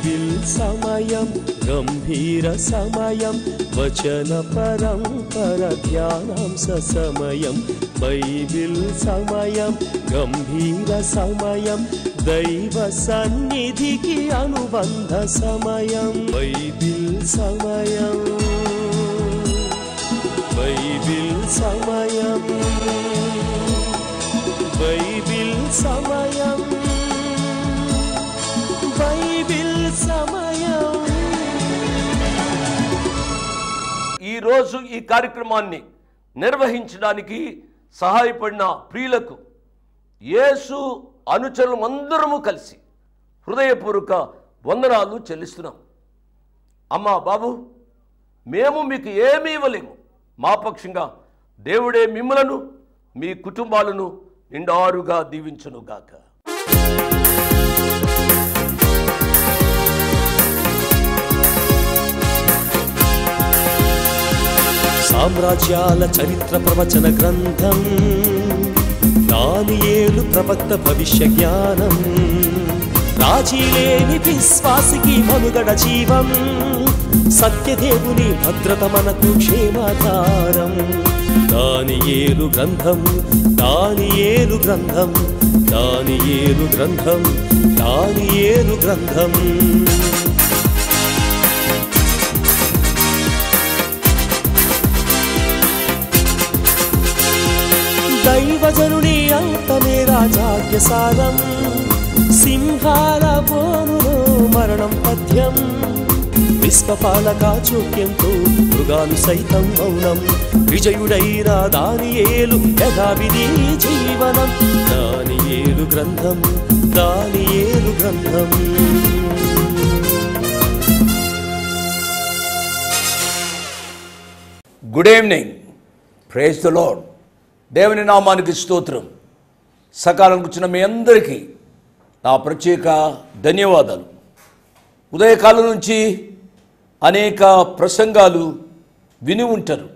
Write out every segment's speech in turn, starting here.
Bible సమయం గంభీర సమయం వచన పరంపర ధ్యానాంశ సమయం బైబిల్ సమయం గంభీర సమయం దైవ సన్నిధికి అనుబంధ సమయం బైబిల్ సమయం బైబిల్ సమయం బైబిల్ సమయం బైబిల్ సమయం. ఈరోజు ఈ కార్యక్రమాన్ని నిర్వహించడానికి సహాయపడిన ప్రియులకు యేసు అనుచరులందరము కలిసి హృదయపూర్వక వందనాలు చెల్లిస్తున్నాం. అమ్మా బాబు, మేము మీకు ఏమీ ఇవ్వలేము. మా పక్షంగా దేవుడే మిమ్మలను మీ కుటుంబాలను నిండారుగా దీవించునుగాక. సామ్రాజ్యాల చరిత్ర ప్రవచన గ్రంథం, దానియేలు ప్రవక్త భవిష్య జ్ఞానం, రాజీలేని విశ్వాసికి మనుగడ జీవం, సత్యదేవుని భద్రత మనకు క్షేమాధారం. దానియేలు గ్రంథం, దానియేలు గ్రంథం, దానియేలు గ్రంథం, దానియేలు గ్రంథం. దైవజనుని అంతమే రాజాజ్ఞ సారం, సింహాల బోనులో మరణం పథ్యం, విశ్వపాలక చోక్యంతో మృగాలు సైతం మౌనం, విజయుడైన దానియేలు యథావిధి జీవనం. దానియేలు గ్రంథం, దానియేలు గ్రంథం. Good evening, praise the Lord. దేవుని నామానికి స్తోత్రం. సకాలం కూర్చున్న మీ అందరికీ నా ప్రత్యేక ధన్యవాదాలు. ఉదయకాలం నుంచి అనేక ప్రసంగాలు విని ఉంటారు.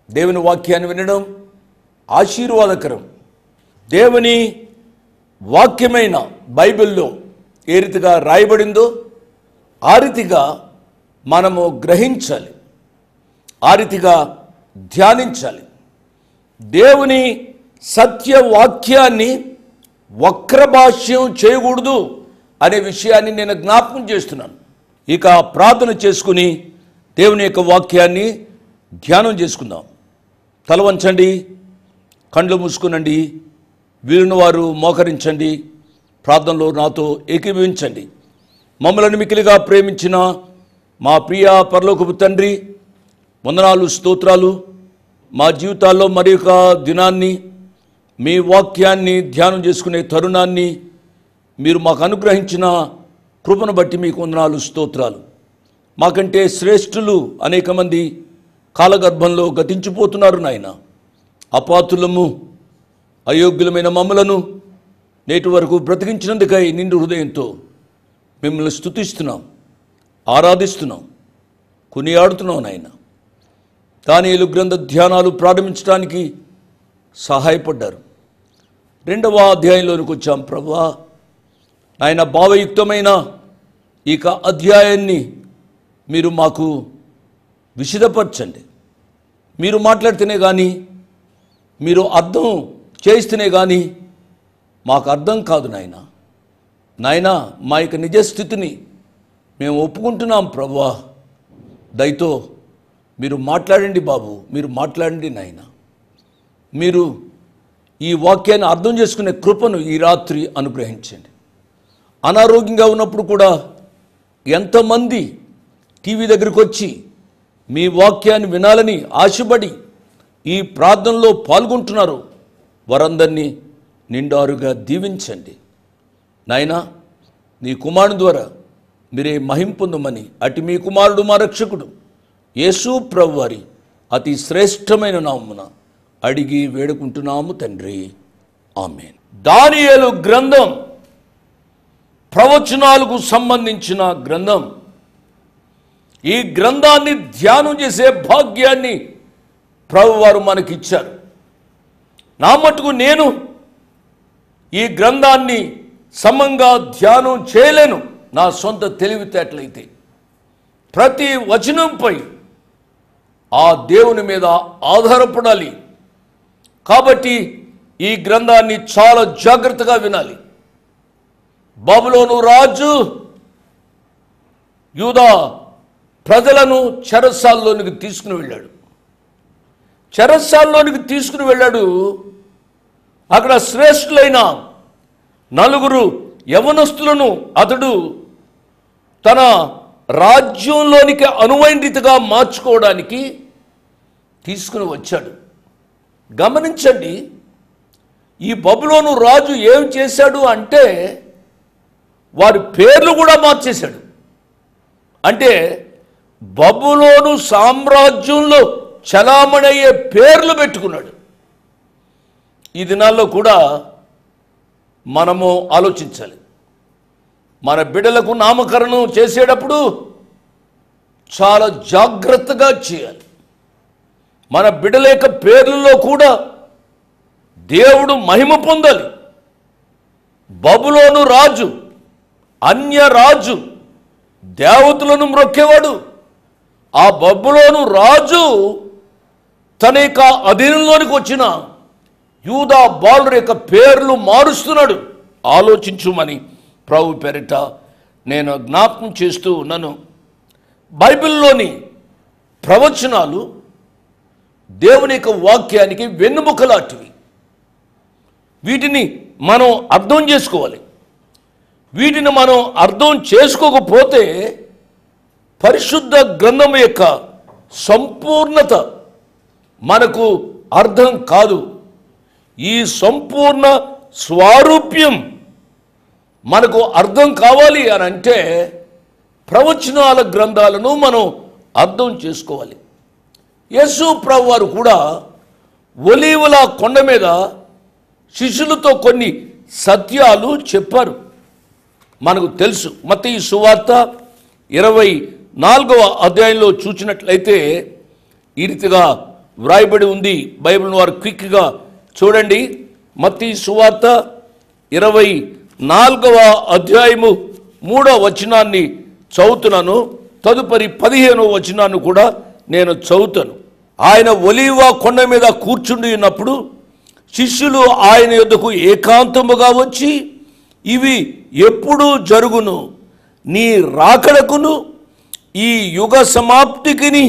దేవుని వాక్యాన్ని వినడం ఆశీర్వాదకరం. దేవుని వాక్యమైన బైబిల్లో ఏ రీతిగా రాయబడిందో ఆ రీతిగా మనము గ్రహించాలి, ఆ రీతిగా ధ్యానించాలి. దేవుని సత్యవాక్యాన్ని వక్రభాష్యం చేయకూడదు అనే విషయాన్ని నేను జ్ఞాపకం చేస్తున్నాను. ఇక ప్రార్థన చేసుకుని దేవుని యొక్క వాక్యాన్ని ధ్యానం చేసుకుందాం. తల వంచండి, కళ్ళు మూసుకునండి, వీలున్న వారు మోకరించండి, ప్రార్థనలో నాతో ఏకీభవించండి. మమ్మల్ని మిక్కిలిగా ప్రేమించిన మా ప్రియ పరలోకపు తండ్రి, వందనాలు, స్తోత్రాలు. మా జీవితాల్లో మరి ఒక దినాన్ని, మీ వాక్యాన్ని ధ్యానం చేసుకునే తరుణాన్ని మీరు మాకు అనుగ్రహించిన కృపను బట్టి మీకు వందనాలు, స్తోత్రాలు. మాకంటే శ్రేష్ఠులు అనేక మంది కాలగర్భంలో గతించిపోతున్నారు నాయన. అపాతులము, అయోగ్యులమైన మమ్మలను నేటి వరకు బ్రతికించినందుకై నిండు హృదయంతో మిమ్మల్ని స్తుతిస్తున్నాం, ఆరాధిస్తున్నాం, కొనియాడుతున్నాం నాయన. దానియేలు గ్రంథ ధ్యానాలు ప్రారంభించడానికి సహాయపడ్డారు. 2వ అధ్యాయంలోనికి వచ్చాం ప్రభువా. ఆయన భావయుక్తమైన ఈ అధ్యాయాన్ని మీరు మాకు విశదపరచండి. మీరు మాట్లాడితేనే కానీ, మీరు అర్థం చేయిస్తేనే కానీ మాకు అర్థం కాదు నాయన. నాయన, మా యొక్క నిజస్థితిని మేము ఒప్పుకుంటున్నాం ప్రభువా. దయతో మీరు మాట్లాడండి బాబు, మీరు మాట్లాడండి నాయన. మీరు ఈ వాక్యాన్ని అర్థం చేసుకునే కృపను ఈ రాత్రి అనుగ్రహించండి. అనారోగ్యంగా ఉన్నప్పుడు కూడా ఎంతమంది టీవీ దగ్గరికి వచ్చి మీ వాక్యాన్ని వినాలని ఆశపడి ఈ ప్రార్థనలో పాల్గొంటున్నారు, వారందరినీ నిండారుగా దీవించండి నాయన. నీ కుమారుని ద్వారా మీరే మహిమ పొందమని అటు మీ కుమారుడు మా రక్షకుడు యేసు ప్రభువారి అతి శ్రేష్టమైన నామమున అడిగి వేడుకుంటున్నాము తండ్రి, ఆమేన్. దానియేలు గ్రంథం ప్రవచనాలకు సంబంధించిన గ్రంథం. ఈ గ్రంథాన్ని ధ్యానం చేసే భాగ్యాన్ని ప్రభువారు మనకిచ్చారు. నా మటుకు నేను ఈ గ్రంథాన్ని సమంగా ధ్యానం చేయలేను. నా సొంత తెలివితేటలైతే ప్రతి వచనంపై ఆ దేవుని మీద ఆధారపడాలి. కాబట్టి ఈ గ్రంథాన్ని చాలా జాగ్రత్తగా వినాలి. బబులోను రాజు యూదా ప్రజలను చెరసాల్లోనికి తీసుకుని వెళ్ళాడు. చెరసాల్లోనికి తీసుకుని వెళ్ళాడు. అక్కడ శ్రేష్ఠులైన 4 యవనస్తులను అతడు తన రాజ్యంలోనికి అనువైన రీతిగా మార్చుకోవడానికి తీసుకుని వచ్చాడు. గమనించండి, ఈ బబులోను రాజు ఏం చేశాడు అంటే వారి పేర్లు కూడా మార్చేశాడు. అంటే బబులోను సామ్రాజ్యంలో చలామణయ్యే పేర్లు పెట్టుకున్నాడు. ఈ దినాల్లో కూడా మనము ఆలోచించాలి. మన బిడ్డలకు నామకరణం చేసేటప్పుడు చాలా జాగ్రత్తగా చేయాలి. మన బిడ్డల యొక్క పేర్లలో కూడా దేవుడు మహిమ పొందాలి. బబులోను రాజు అన్య రాజు, దేవతలను మ్రొక్కేవాడు. ఆ బబులోను రాజు తన యొక్క అధీనంలోనికి వచ్చిన యూదా బాలుర యొక్క పేర్లు మారుస్తున్నాడు. ఆలోచించుమని ప్రభు పేరిట నేను జ్ఞాపకం చేస్తూ ఉన్నాను. బైబిల్లోని ప్రవచనాలు దేవుని యొక్క వాక్యానికి వెన్నుముకలాంటివి. వీటిని మనం అర్థం చేసుకోవాలి. వీటిని మనం అర్థం చేసుకోకపోతే పరిశుద్ధ గ్రంథం యొక్క సంపూర్ణత మనకు అర్థం కాదు. ఈ సంపూర్ణ స్వారూప్యం మనకు అర్థం కావాలి అని అంటే ప్రవచనాల గ్రంథాలను మనం అర్థం చేసుకోవాలి. యేసు ప్రభువారు కూడా ఒలీవల కొండ మీద శిష్యులతో కొన్ని సత్యాలు చెప్పారు. మనకు తెలుసు. మత్తయి సువార్త 24వ అధ్యాయంలో చూసినట్లయితే ఈ రీతిగా వ్రాయబడి ఉంది. బైబిల్ను వారు క్విక్గా చూడండి. మత్తయి సువార్త 24వ అధ్యాయము 3వ వచనాన్ని చదువుతున్నాను. తదుపరి 15వ వచనాన్ని కూడా నేను చదువుతాను. ఆయన ఒలీవ కొండ మీద కూర్చుండి ఉన్నప్పుడు శిష్యులు ఆయన యొద్దకు ఏకాంతముగా వచ్చి, ఇవి ఎప్పుడు జరుగును? నీ రాకడకును ఈ యుగ సమాప్తికిని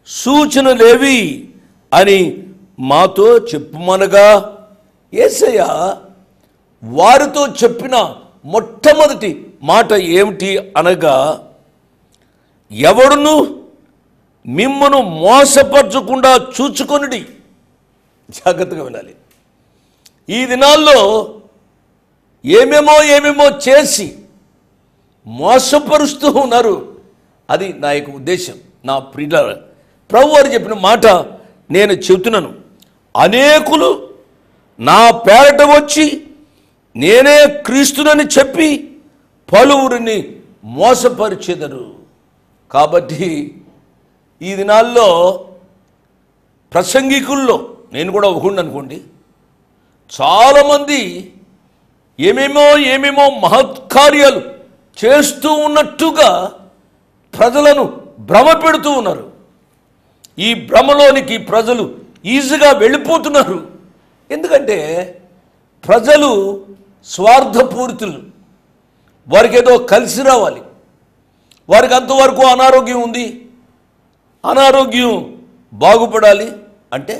సూచనలేవి అని మాతో చెప్పుమనగా, యేసయ్య వారితో చెప్పిన మొట్టమొదటి మాట ఏమిటి అనగా, ఎవడును మిమ్మను మోసపరచకుండా చూచుకొనుడి. జాగ్రత్తగా వినాలి. ఈ దినాల్లో ఏమేమో చేసి మోసపరుస్తూ ఉన్నారు. అది నా యొక్క ఉద్దేశం. నా ప్రియుల ప్రభు వారు చెప్పిన మాట నేను చెబుతున్నాను. అనేకులు నా పేరట వచ్చి నేనే క్రీస్తునని చెప్పి పలువురిని మోసపరిచెదరు. కాబట్టి ఈ దినాల్లో ప్రసంగికుల్లో నేను కూడా ఒకడు అనుకోండి, చాలామంది ఏమేమో మహత్కార్యాలు చేస్తూ ఉన్నట్టుగా ప్రజలను భ్రమ పెడుతూ ఉన్నారు. ఈ భ్రమలోనికి ప్రజలు ఈజీగా వెళ్ళిపోతున్నారు. ఎందుకంటే ప్రజలు స్వార్థపూరితులు. వారికి ఏదో కలిసి రావాలి. వారికి అంతవరకు అనారోగ్యం ఉంది, అనారోగ్యం బాగుపడాలి అంటే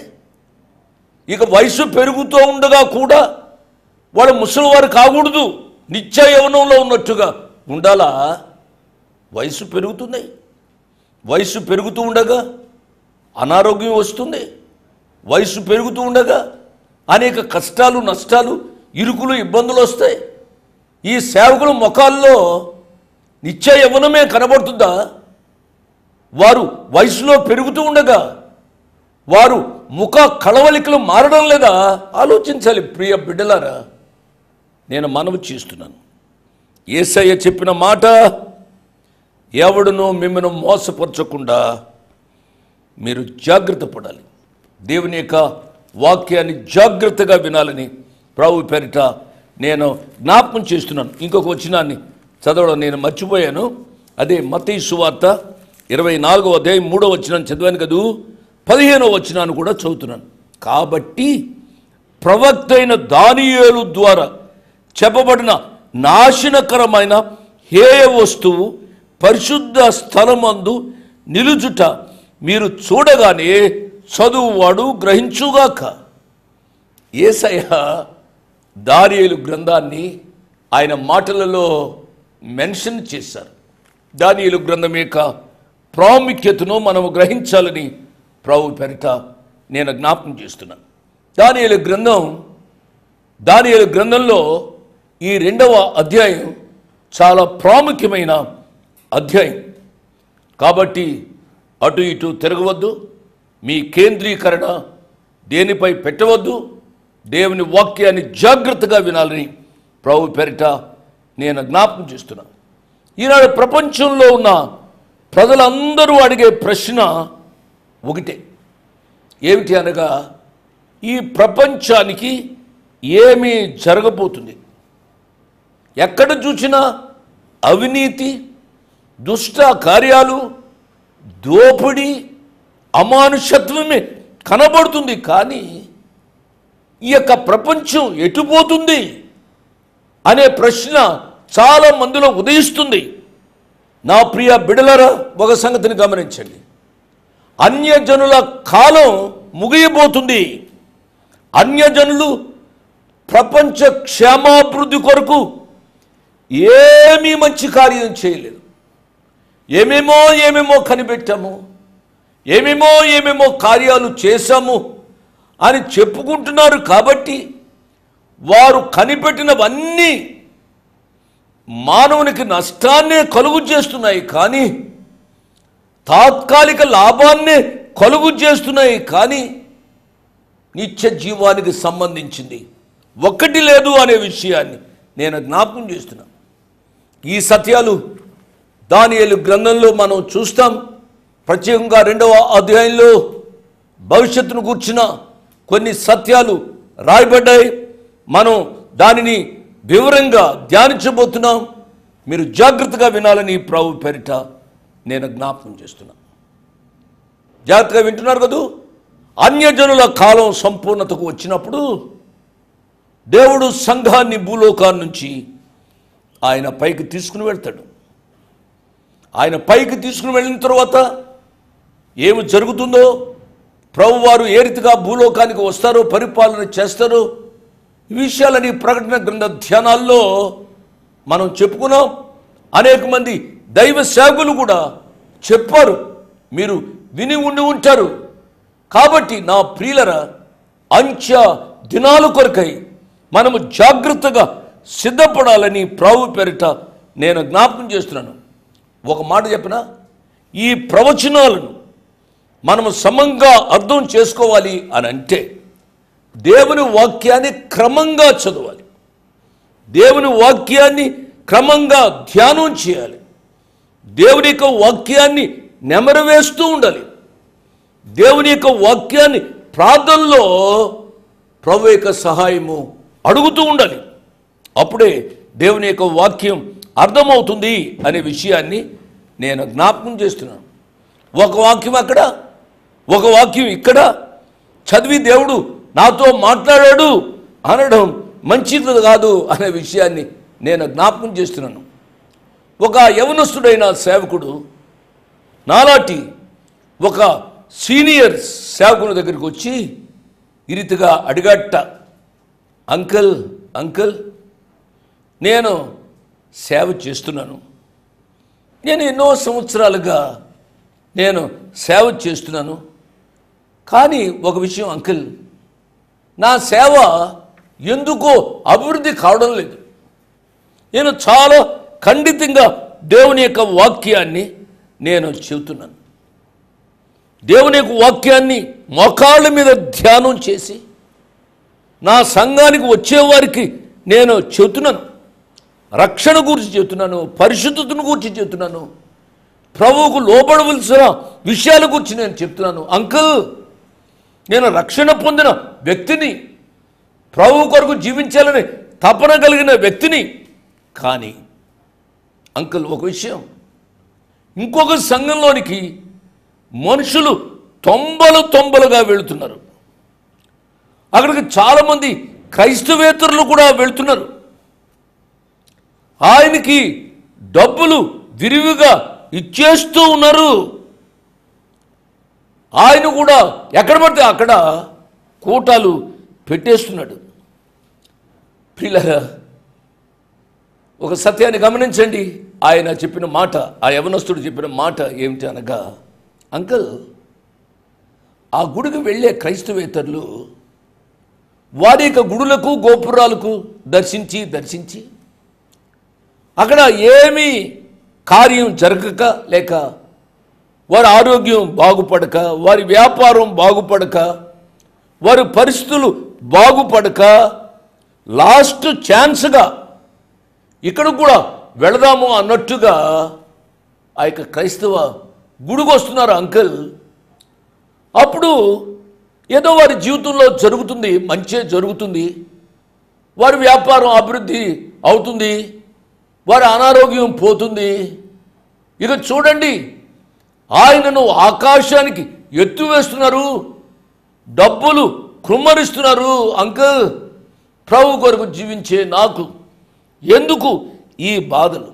ఇక వయసు పెరుగుతూ ఉండగా కూడా వాళ్ళు ముసలివారు కాకూడదు, నిత్య యవ్వనంలో ఉన్నట్టుగా ఉండాలా? వయసు పెరుగుతున్నాయి. వయసు పెరుగుతూ ఉండగా అనారోగ్యం వస్తుంది. వయసు పెరుగుతూ ఉండగా అనేక కష్టాలు, నష్టాలు, ఇరుకులు, ఇబ్బందులు వస్తాయి. ఈ సేవకుల ముఖాల్లో నిత్య యవ్వనమే కనబడుతుందా? వారు వయసులో పెరుగుతూ ఉండగా వారు ముఖ కళవలికలు మారడం లేదా? ఆలోచించాలి ప్రియ బిడ్డలారా. నేను మనవి చేస్తున్నాను. యేసయ్య చెప్పిన మాట, ఎవడునో మిమ్మల్ని మోసపరచకుండా మీరు జాగ్రత్త పడాలి. దేవుని యొక్క వాక్యాన్ని జాగ్రత్తగా వినాలని ప్రభు పేరిట నేను జ్ఞాపకం చేస్తున్నాను. ఇంకొక వచనాన్ని చదవడం నేను మర్చిపోయాను. అదే మత్తయి సువార్త 24వ అధ్యాయం 3వ వచనం చదివాను కదూ, 15వ వచనాన్ని కూడా చదువుతున్నాను. కాబట్టి ప్రవక్త అయిన దానియేలు ద్వారా చెప్పబడిన నాశనకరమైన హేయ వస్తువు పరిశుద్ధ స్థలమందు నిలుచుట మీరు చూడగానే చదువువాడు గ్రహించుగాక. యేసయ్య దానియేలు గ్రంథాన్ని ఆయన మాటలలో మెన్షన్ చేశారు. దానియేలు గ్రంథం యొక్క ప్రాముఖ్యతను మనము గ్రహించాలని ప్రభు పేరిట నేను జ్ఞాపకం చేస్తున్నాను. దానియేలు గ్రంథంలో ఈ 2వ అధ్యాయం చాలా ప్రాముఖ్యమైన అధ్యాయం. కాబట్టి అటు ఇటు తిరగవద్దు, మీ కేంద్రీకరణ దేనిపై పెట్టవద్దు, దేవుని వాక్యాన్ని జాగ్రత్తగా వినాలని ప్రభు పేరిట నేను జ్ఞాపకం చేస్తున్నాను. ఈనాడు ప్రపంచంలో ఉన్న ప్రజలందరూ అడిగే ప్రశ్న ఒకటే, ఏమిటి అనగా ఈ ప్రపంచానికి ఏమి జరగబోతుంది? ఎక్కడ చూసినా అవినీతి, దుష్ట కార్యాలు, దోపిడీ, అమానుషత్వమే కనబడుతుంది. కానీ ఈ యొక్క ప్రపంచం ఎటుపోతుంది అనే ప్రశ్న చాలా మందిలో ఉదయిస్తుంది. నా ప్రియ బిడ్డలారా, ఒక సంగతిని గమనించండి. అన్యజనుల కాలం ముగియబోతుంది. అన్యజనులు ప్రపంచ క్షేమాభివృద్ధి కొరకు ఏమీ మంచి కార్యం చేయలేదు. ఏమేమో కనిపెట్టాము, ఏమేమో కార్యాలు చేశాము అని చెప్పుకుంటున్నారు. కాబట్టి వారు కనిపెట్టినవన్నీ మానవునికి నష్టాన్నే కలుగు చేస్తున్నాయి, కానీ తాత్కాలిక లాభాన్నే కలుగు చేస్తున్నాయి. కానీ నిత్య జీవానికి సంబంధించింది ఒక్కటి లేదు అనే విషయాన్ని నేను జ్ఞాపకం చేస్తున్నాను. ఈ సత్యాలు దానియేలు గ్రంథంలో మనం చూస్తాం. ప్రత్యేకంగా 2వ అధ్యాయంలో భవిష్యత్తును గూర్చిన కొన్ని సత్యాలు రాయబడ్డాయి. మనం దానిని వివరంగా ధ్యానించబోతున్నాం. మీరు జాగ్రత్తగా వినాలని ప్రభు పేరిట నేను జ్ఞాపకం చేస్తున్నాను. జాగ్రత్తగా వింటున్నారు కదూ. అన్యజనుల కాలం సంపూర్ణతకు వచ్చినప్పుడు దేవుడు సంఘాన్ని భూలోకాన్ని నుంచి ఆయన పైకి తీసుకుని వెళ్తాడు. ఆయన పైకి తీసుకుని వెళ్ళిన తర్వాత ఏమి జరుగుతుందో, ప్రభువారు ఏ రీతిగా భూలోకానికి వస్తారో, పరిపాలన చేస్తారో, ఈ విషయాలని ప్రకటన గ్రంథ ధ్యానాల్లో మనం చెప్పుకున్నాం. అనేక మంది దైవ సేవకులు కూడా చెప్పారు, మీరు విని ఉండి ఉంటారు. కాబట్టి నా ప్రియులరా, అంత్య దినాల కొరకై మనము జాగ్రత్తగా సిద్ధపడాలని ప్రభు పేరిట నేను జ్ఞాపకం చేస్తున్నాను. ఒక మాట చెప్పినా, ఈ ప్రవచనాలను మనము సమంగా అర్థం చేసుకోవాలి అని అంటే దేవుని వాక్యాన్ని క్రమంగా చదవాలి, దేవుని వాక్యాన్ని క్రమంగా ధ్యానం చేయాలి, దేవుని యొక్క వాక్యాన్ని నెమరవేస్తూ ఉండాలి, దేవుని యొక్క వాక్యాన్ని ప్రార్థనలో ప్రభు యొక్క సహాయము అడుగుతూ ఉండాలి. అప్పుడే దేవుని యొక్క వాక్యం అర్థమవుతుంది అనే విషయాన్ని నేను జ్ఞాపకం చేస్తున్నాను. ఒక వాక్యం అక్కడ, ఒక వాక్యం ఇక్కడ చదివి దేవుడు నాతో మాట్లాడాడు అనడం మంచిది కాదు అనే విషయాన్ని నేను జ్ఞాపకం చేస్తున్నాను. ఒక యవనస్తుడైన సేవకుడు నాలాంటి ఒక సీనియర్ సేవకుని దగ్గరికి వచ్చి ఈ రీతిగా అడిగట్ట, అంకుల్ నేను సేవ చేస్తున్నాను, నేను ఎన్నో సంవత్సరాలుగా నేను సేవ చేస్తున్నాను, కానీ ఒక విషయం అంకుల్, నా సేవ ఎందుకో అభివృద్ధి కావడం లేదు. నేను చాలా ఖండితంగా దేవుని యొక్క వాక్యాన్ని నేను చెబుతున్నాను, దేవుని యొక్క వాక్యాన్ని మోకాళ్ళ మీద ధ్యానం చేసి నా సంఘానికి వచ్చేవారికి నేను చెబుతున్నాను, రక్షణ గురించి చెబుతున్నాను, పరిశుద్ధతను గురించి చెబుతున్నాను, ప్రభువుకు లోబడవలసిన విషయాల గురించి నేను చెప్తున్నాను. అంకుల్, నేను రక్షణ పొందిన వ్యక్తిని, ప్రభు కొరకు జీవించాలని తపన కలిగిన వ్యక్తిని, కానీ అంకుల్ ఒక విషయం, ఇంకొక సంఘంలోనికి మనుషులు తొంభలుగా వెళుతున్నారు. అక్కడికి చాలామంది క్రైస్తవేతరులు కూడా వెళ్తున్నారు. ఆయనకి డబ్బులు విరివిగా ఇచ్చేస్తూ ఉన్నారు. ఆయన కూడా ఎక్కడ పడితే అక్కడ కూటాలు పెట్టేస్తున్నాడు. ప్రియులారా, ఒక సత్యాన్ని గమనించండి. ఆయన చెప్పిన మాట, ఆ యవనస్తుడు చెప్పిన మాట ఏమిటి అనగా, అంకుల్, ఆ గుడికి వెళ్ళే క్రైస్తవేతరులు వారి యొక్క గుడులకు గోపురాలకు దర్శించి అక్కడ ఏమీ కార్యం జరగక, లేక వారి ఆరోగ్యం బాగుపడక, వారి వ్యాపారం బాగుపడక, వారి పరిస్థితులు బాగుపడక లాస్ట్ ఛాన్స్గా ఇక్కడ కూడా వెళదాము అన్నట్టుగా ఆ యొక్క క్రైస్తవ గుడికి వస్తున్నారు అంకుల్. అప్పుడు ఏదో వారి జీవితంలో జరుగుతుంది, మంచే జరుగుతుంది, వారి వ్యాపారం అభివృద్ధి అవుతుంది, వారి అనారోగ్యం పోతుంది. ఇక చూడండి, ఆయనను ఆకాశానికి ఎత్తువేస్తున్నారు, డబ్బులు కుమ్మరిస్తున్నారు. అంకుల్, ప్రభు కొరకు జీవించే నాకు ఎందుకు ఈ బాధలు?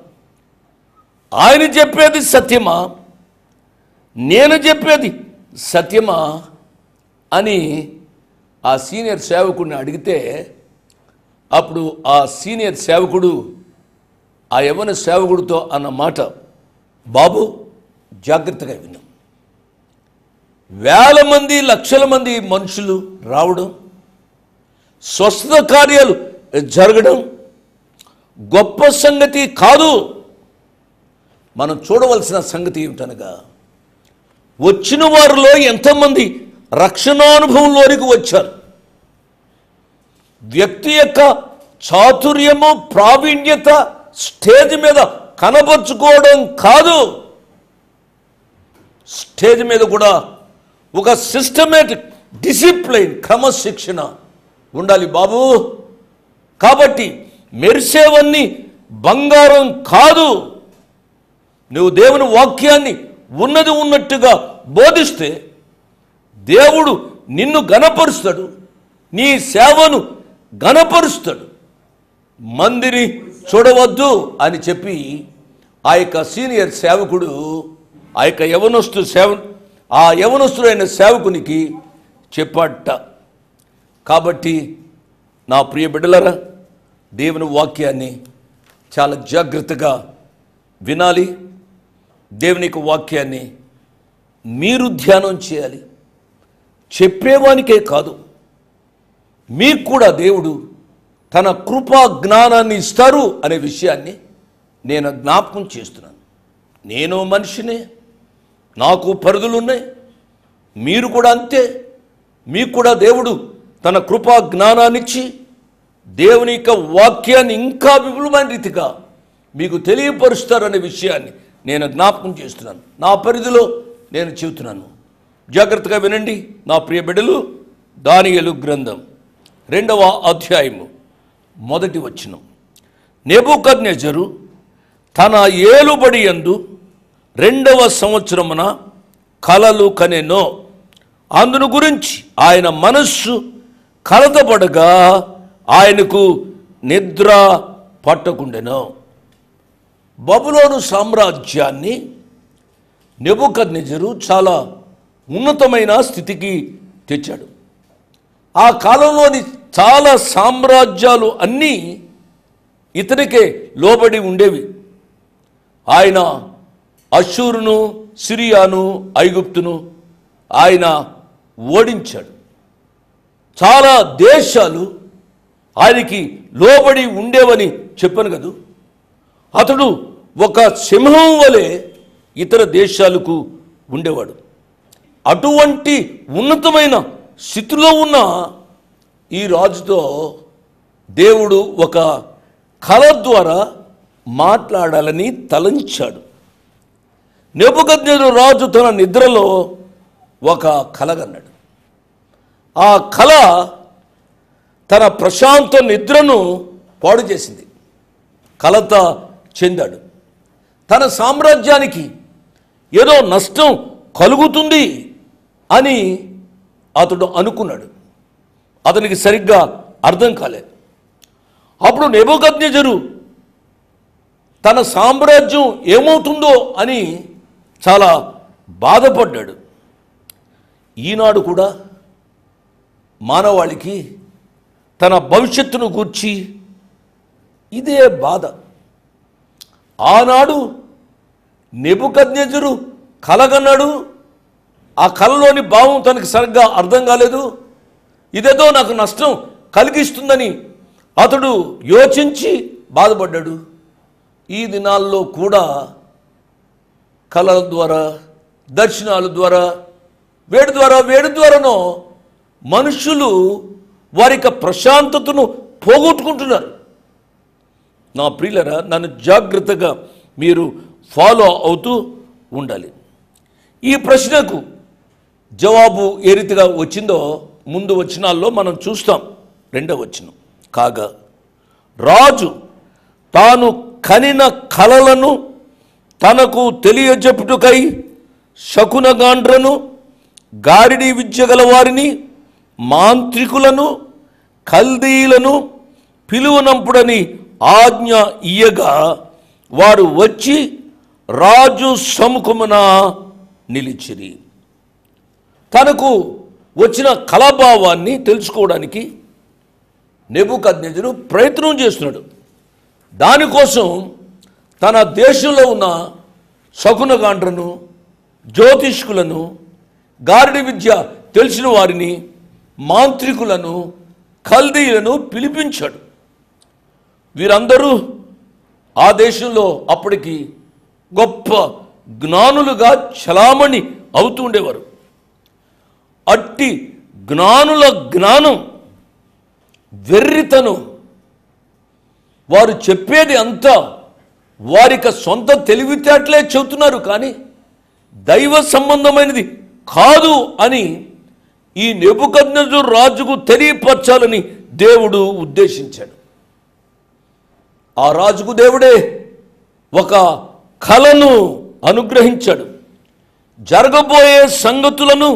ఆయన చెప్పేది సత్యమా, నేను చెప్పేది సత్యమా అని ఆ సీనియర్ సేవకుడిని అడిగితే, అప్పుడు ఆ సీనియర్ సేవకుడు ఆ యవ్వన సేవకుడితో అన్న మాట, బాబు జాగ్రత్తగా విన్నాం. వేల మంది లక్షల మంది మనుషులు రావడం, స్వస్థత కార్యాలు జరగడం గొప్ప సంగతి కాదు. మనం చూడవలసిన సంగతి ఏమిటనగా, వచ్చిన వారిలో ఎంతమంది రక్షణానుభవంలోనికి వచ్చారు. వ్యక్తి యొక్క చాతుర్యము, ప్రావీణ్యత స్టేజ్ మీద కనబరుచుకోవడం కాదు, స్టేజ్ మీద కూడా ఒక సిస్టమేటిక్ డిసిప్లైన్, క్రమశిక్షణ ఉండాలి బాబు. కాబట్టి మెరిసేవన్నీ బంగారం కాదు. నువ్వు దేవుని వాక్యాన్ని ఉన్నది ఉన్నట్టుగా బోధిస్తే దేవుడు నిన్ను గణపరుస్తాడు, నీ సేవను గణపరుస్తాడు. మందిని చూడవద్దు అని చెప్పి ఆ యొక్క సీనియర్ సేవకుడు ఆ యొక్క యవనస్తుడైన సేవకునికి చెప్పాట. కాబట్టి నా ప్రియ బిడ్డలారా, దేవుని వాక్యాన్ని చాలా జాగ్రత్తగా వినాలి. దేవుని యొక్క వాక్యాన్ని మీరు ధ్యానం చేయాలి. చెప్పేవానికే కాదు, మీకు కూడా దేవుడు తన కృపా జ్ఞానాన్ని ఇస్తారు అనే విషయాన్ని నేను జ్ఞాపకం చేస్తున్నాను. నేను మనిషినే, నాకు పరిధులు ఉన్నాయి, మీరు కూడా అంతే. మీకు కూడా దేవుడు తన కృపా జ్ఞానాన్ని ఇచ్చి దేవుని యొక్క వాక్యాన్ని ఇంకా విపులమైన రీతిగా మీకు తెలియపరుస్తారనే విషయాన్ని నేను జ్ఞాపకం చేస్తున్నాను. నా పరిధిలో నేను చెబుతున్నాను. జాగ్రత్తగా వినండి నా ప్రియ బిడ్డలు. దానియేలు గ్రంథం 2వ అధ్యాయము 1వ వచనం. నెబుకద్నెజరు తన ఏలుబడి యందు 2వ సంవత్సరమున కలలు కనెనో, అందును గురించి ఆయన మనస్సు కలతపడగా ఆయనకు నిద్ర పట్టకుండెను. బబులోను సామ్రాజ్యాన్ని నెబుకద్నెజరు చాలా ఉన్నతమైన స్థితికి తెచ్చాడు. ఆ కాలంలోని చాలా సామ్రాజ్యాలు అన్నీ ఇతనికే లోబడి ఉండేవి. ఆయన అష్షూరును, సిరియాను, ఐగుప్తును ఆయన ఓడించాడు. చాలా దేశాలు ఆయనకి లోబడి ఉండేవని చెప్పాను కదూ. అతడు ఒక సింహం వలె ఇతర దేశాలకు ఉండేవాడు. అటువంటి ఉన్నతమైన స్థితిలో ఉన్న ఈ రాజుతో దేవుడు ఒక కళ ద్వారా మాట్లాడాలని తలంచాడు. నెబుకద్నెజరు రాజు తన నిద్రలో ఒక కలగన్నాడు. ఆ కళ తన ప్రశాంత నిద్రను పాడు చేసింది. కలత చెందాడు. తన సామ్రాజ్యానికి ఏదో నష్టం కలుగుతుంది అని అతడు అనుకున్నాడు. అతనికి సరిగ్గా అర్థం కాలేదు. అప్పుడు నెబుకద్నెజరు తన సామ్రాజ్యం ఏమవుతుందో అని చాలా బాధపడ్డాడు. ఈనాడు కూడా మానవాళికి తన భవిష్యత్తును గూర్చి ఇదే బాధ. ఆనాడు నెబుకద్నెజరు కలగన్నాడు. ఆ కలలోని భావం తనకి సరిగ్గా అర్థం కాలేదు. ఇదేదో నాకు నష్టం కలిగిస్తుందని అతడు యోచించి బాధపడ్డాడు. ఈ దినాల్లో కూడా కళల ద్వారా, దర్శనాల ద్వారా, వేడి ద్వారానో మనుషులు వారి యొక్క ప్రశాంతతను పోగొట్టుకుంటున్నారు. నా ప్రియులరా, నన్ను జాగ్రత్తగా మీరు ఫాలో అవుతూ ఉండాలి. ఈ ప్రశ్నకు జవాబు ఏ రీతిగా వచ్చిందో ముందు వచనాల్లో మనం చూస్తాం. 2వ వచనం, కాగా రాజు తాను కనిన కలలను తనకు తెలియజెప్పుటకై శకునగాండ్రను, గారిడి విద్య గల వారిని, మాంత్రికులను, కల్దీలను పిలువనంపుడని ఆజ్ఞ ఇయ్యగా వారు వచ్చి రాజు సముఖమున నిలిచిరి. తనకు వచ్చిన కళాభావాన్ని తెలుసుకోవడానికి నెబుకద్నెజరు ప్రయత్నం చేస్తున్నాడు. దానికోసం తన దేశంలో ఉన్న శకునగాండ్రను, జ్యోతిష్కులను, గారిడి విద్య తెలిసిన వారిని, మాంత్రికులను, కల్దీలను పిలిపించాడు. వీరందరూ ఆ దేశంలో అప్పటికి గొప్ప జ్ఞానులుగా చలామణి అవుతూ ఉండేవారు. అట్టి జ్ఞానుల జ్ఞానం, వెర్రితనం, వారు చెప్పేది అంతా వారికి సొంత తెలివితేటలే చెబుతున్నారు, కానీ దైవ సంబంధమైనది కాదు అని ఈ నెబుకద్నెజరు రాజుకు తెలియపరచాలని దేవుడు ఉద్దేశించాడు. ఆ రాజుకు దేవుడే ఒక కలను అనుగ్రహించాడు. జరగబోయే సంగతులను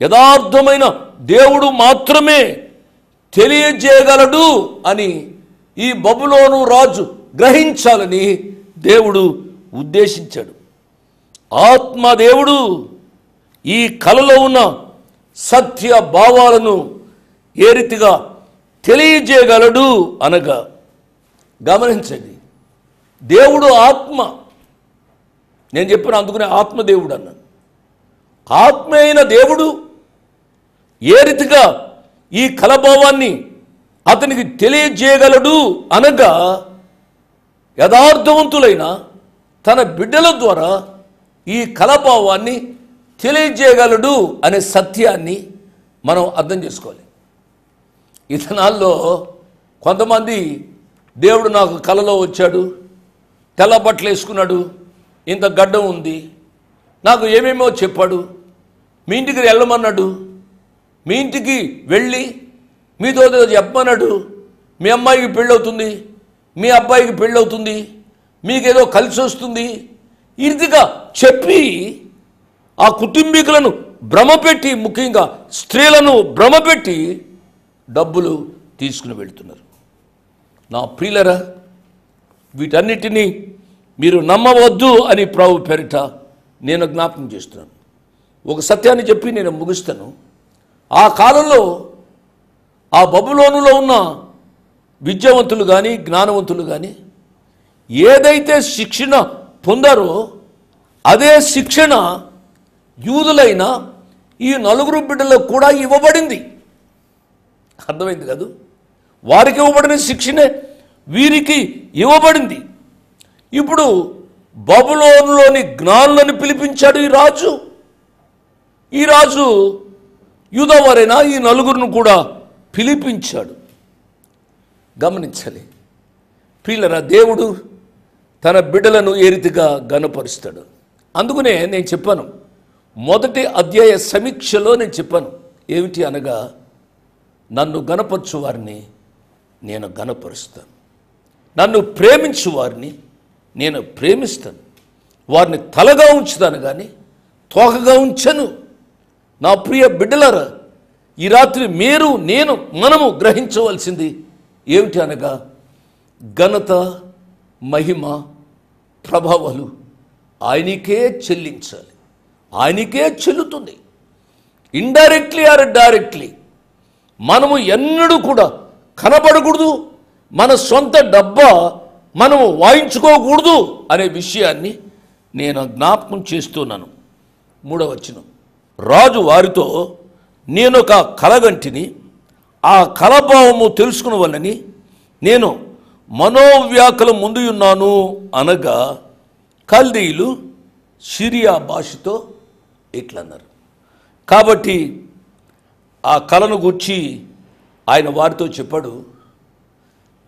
యథార్థమైన దేవుడు మాత్రమే తెలియజేయగలడు అని ఈ బబులోను రాజు గ్రహించాలని దేవుడు ఉద్దేశించాడు. ఆత్మదేవుడు ఈ కలలో ఉన్న సత్య భావాలను ఏ రీతిగా తెలియజేయగలడు అనగా, గమనించండి, దేవుడు ఆత్మ. నేను చెప్పిన అందుకనే ఆత్మదేవుడు అన్నాను. ఆత్మ అయిన దేవుడు ఏ రీతిగా ఈ కలభావాన్ని అతనికి తెలియజేయగలడు అనగా, యథార్థవంతులైన తన బిడ్డల ద్వారా ఈ కలభావాన్ని తెలియజేయగలడు అనే సత్యాన్ని మనం అర్థం చేసుకోవాలి. ఈ దినాల్లో కొంతమంది దేవుడు నాకు కలలో వచ్చాడు, తెల్ల బట్టలు వేసుకున్నాడు, ఇంత గడ్డం ఉంది, నాకు ఏమేమో చెప్పాడు, మీ ఇంటికి వెళ్ళమన్నాడు, మీ ఇంటికి వెళ్ళి మీతో చెప్పమన్నాడు, మీ అమ్మాయికి పెళ్ళవుతుంది, మీ అబ్బాయికి పెళ్ళవుతుంది, మీకేదో కలిసి వస్తుంది, ఇదిగా చెప్పి ఆ కుటుంబీకులను భ్రమపెట్టి, ముఖ్యంగా స్త్రీలను భ్రమపెట్టి డబ్బులు తీసుకుని వెళ్తున్నారు. నా ప్రియులరా, వీటన్నిటినీ మీరు నమ్మవద్దు అని ప్రభు పేరిట నేను జ్ఞాపకం చేస్తున్నాను. ఒక సత్యాన్ని చెప్పి నేను ముగిస్తాను. ఆ కాలంలో ఆ బబులోనులో ఉన్న విద్యావంతులు కానీ, జ్ఞానవంతులు కానీ ఏదైతే శిక్షణ పొందారో అదే శిక్షణ యూదులైన ఈ 4 బిడ్డలకు కూడా ఇవ్వబడింది. అర్థమైంది కాదు? వారికి ఇవ్వబడిన శిక్షణే వీరికి ఇవ్వబడింది. ఇప్పుడు బబులోనులోని జ్ఞానులను పిలిపించాడు ఈ రాజు. ఈ రాజు యూదవారైనా ఈ 4 కూడా పిలిపించాడు. గమనించాలి ప్రియులరా, దేవుడు తన బిడ్డలను ఏ రీతిగా గణపరుస్తాడు. అందుకనే నేను చెప్పాను, మొదటి అధ్యాయ సమీక్షలో నేను చెప్పాను, ఏమిటి అనగా, నన్ను గణపరచు వారిని నేను గణపరుస్తాను, నన్ను ప్రేమించు వారిని నేను ప్రేమిస్తాను. వారిని తలగా ఉంచుతాను కానీ తోకగా ఉంచను. నా ప్రియ బిడ్డలారా, ఈ రాత్రి మీరు నేను మనము గ్రహించవలసింది ఏమిటి అనగా, ఘనత మహిమ ప్రభావాలు ఆయనకే చెల్లించాలి. ఆయనకే చెల్లుతుంది. ఇండైరెక్ట్లీ ఆర్ డైరెక్ట్లీ మనము ఎన్నడూ కూడా కనబడకూడదు, మన సొంత డబ్బా మనము వాయించుకోకూడదు అనే విషయాన్ని నేను జ్ఞాపకం చేస్తున్నాను. 3వ వచనం, రాజు వారితో, నేనొక కలగంటిని, ఆ కలభావము తెలుసుకున్న వల్లని నేను మనోవ్యాకుల ముందు ఉన్నాను అనగా, కల్దీయులు సిరియా భాషతో ఇట్లన్నారు. కాబట్టి ఆ కళను గూర్చి ఆయన వారితో చెప్పాడు.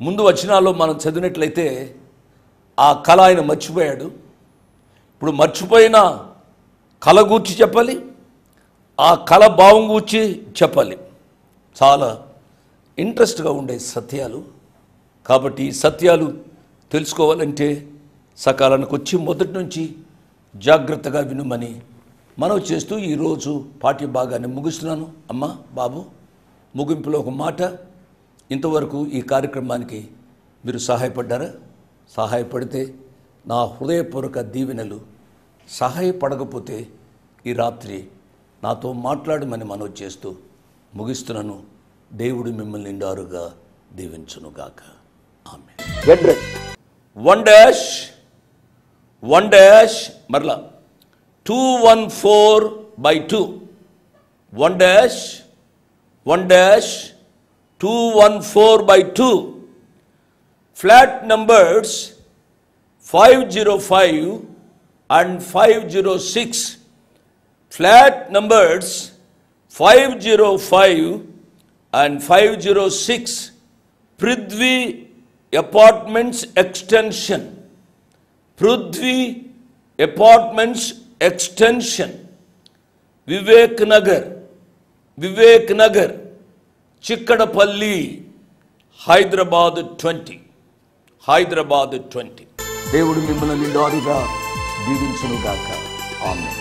ముందు వచనాల్లో మనం చదివినట్లయితే ఆ కళ ఆయన మర్చిపోయాడు. ఇప్పుడు మర్చిపోయిన కళ గూర్చి చెప్పాలి, ఆ కళ భావం గూర్చి చెప్పాలి. చాలా ఇంట్రెస్ట్గా ఉండే సత్యాలు. కాబట్టి ఈ సత్యాలు తెలుసుకోవాలంటే సకాలానికి వచ్చి మొదటి నుంచి జాగ్రత్తగా వినుమని మనవి చేస్తూ ఈరోజు పాఠ్య భాగాన్ని ముగిస్తున్నాను. అమ్మ, బాబు, ముగింపులో ఒక మాట. ఇంతవరకు ఈ కార్యక్రమానికి మీరు సహాయపడ్డారా? సహాయపడితే నా హృదయపూర్వక దీవెనలు. సహాయపడకపోతే ఈ రాత్రి నాతో మాట్లాడమని మనవి చేస్తూ ముగిస్తున్నాను. దేవుడు మిమ్మల్ని నిండారుగా దీవించునుగాక. ఆమేన్. Get ready. 1 మరలా 214/2 1-214/2 flat numbers 505 and 506. Flat numbers 505 and 506. Prithvi Apartments Extension. Prithvi Apartments Extension. Vivek Nagar, Chikkadapalli, Hyderabad 20. దేవుడు మిమ్మల్ని నిండారుగా దీవించునుగాక. ఆమేన్.